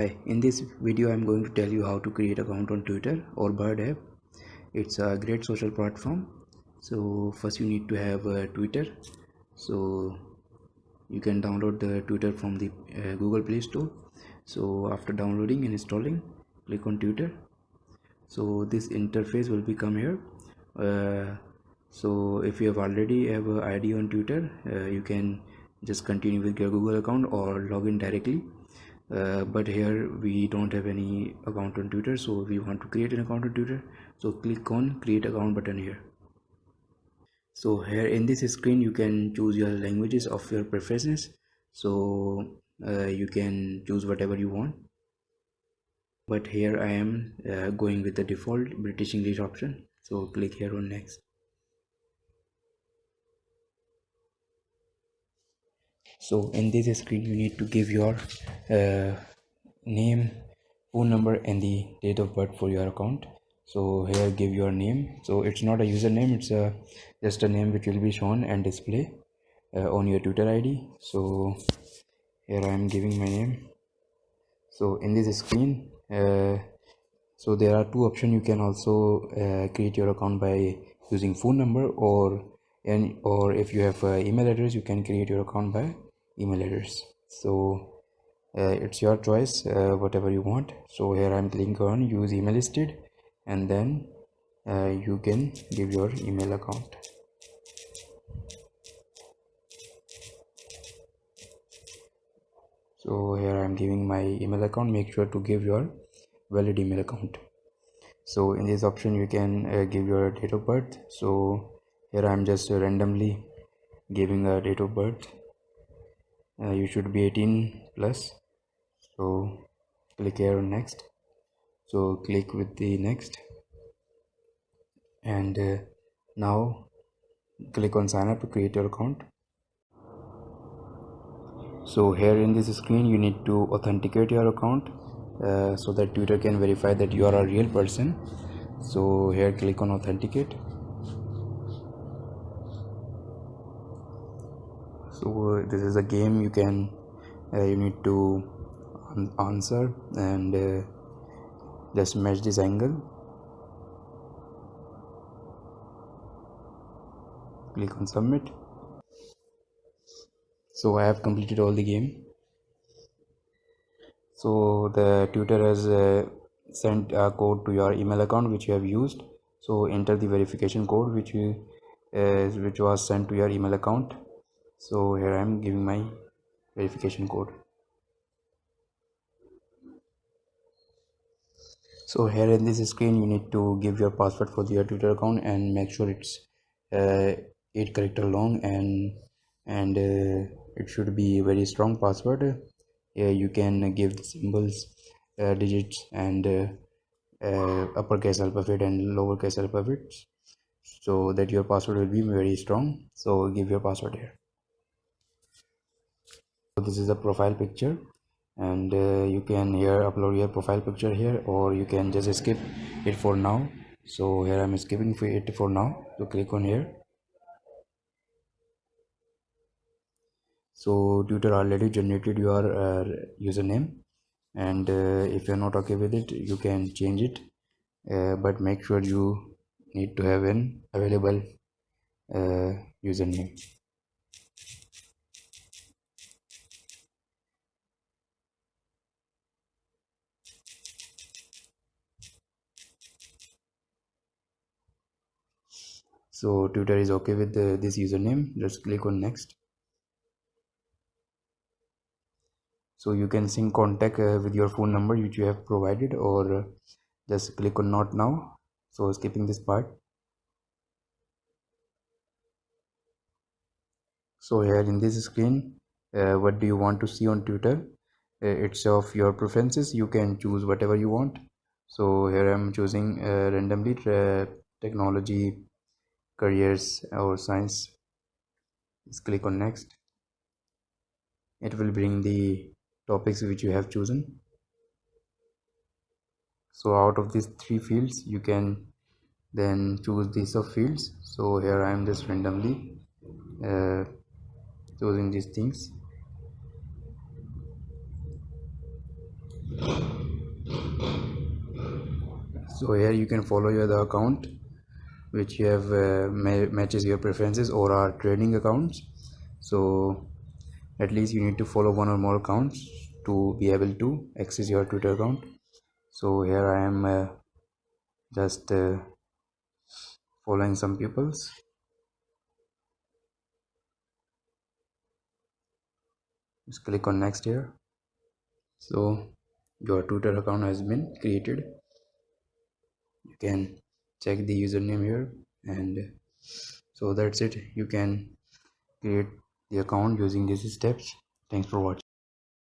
Hi, in this video I'm going to tell you how to create account on Twitter or Bird app. It's a great social platform. So first you need to have Twitter. So you can download the Twitter from the Google Play Store. So after downloading and installing, click on Twitter. So this interface will become here. So if you have already have a ID on Twitter, you can just continue with your Google account or log in directly. But here we don't have any account on Twitter, so we want to create an account on Twitter, so click on create account button here. So here in this screen you can choose your languages of your preferences, so you can choose whatever you want, but here I am going with the default British English option, so click here on next. So in this screen you need to give your name, phone number and the date of birth for your account. So here give your name. So it's not a username, it's just a name which will be shown and display on your Twitter ID. So here I am giving my name. So in this screen so there are two options. You can also create your account by using phone number, or if you have email address, you can create your account by email address. So it's your choice, whatever you want. So here I'm clicking on use email instead, and then you can give your email account. So here I'm giving my email account. Make sure to give your valid email account. So in this option you can give your date of birth. So here I'm just randomly giving a date of birth. You should be 18 plus. So click here on next. So click with the next, and now click on sign up to create your account. So here in this screen you need to authenticate your account so that Twitter can verify that you are a real person. So here click on authenticate. So this is a game. You need to answer and just match this angle. Click on submit. So I have completed all the game. So the Twitter has sent a code to your email account which you have used. So enter the verification code which was sent to your email account. So here I am giving my verification code. So here in this screen you need to give your password for your Twitter account and make sure it's 8 character long, and it should be a very strong password. You can give the symbols, digits, and uppercase alphabet and lowercase alphabets, so that your password will be very strong. So give your password here. So this is a profile picture, and you can here upload your profile picture here, or you can just skip it for now. So here I'm skipping for it for now. So click on here. So Twitter already generated your username, and if you're not okay with it, you can change it, but make sure you need to have an available username. So Twitter is okay with this username. Just click on next. So you can sync contact with your phone number which you have provided, or just click on not now. So skipping this part. So here in this screen, what do you want to see on Twitter? It's of your preferences. You can choose whatever you want. So here I'm choosing randomly technology, careers, or science. Just click on next. It will bring the topics which you have chosen. So out of these 3 fields you can then choose these of fields. So here I am just randomly choosing these things. So here you can follow your the account which you have matches your preferences or are trading accounts. So at least you need to follow one or more accounts to be able to access your Twitter account. So here I am just following some peoples. Just click on next here. So your Twitter account has been created. You can check the username here, and so that's it. You can create the account using these steps. Thanks for watching.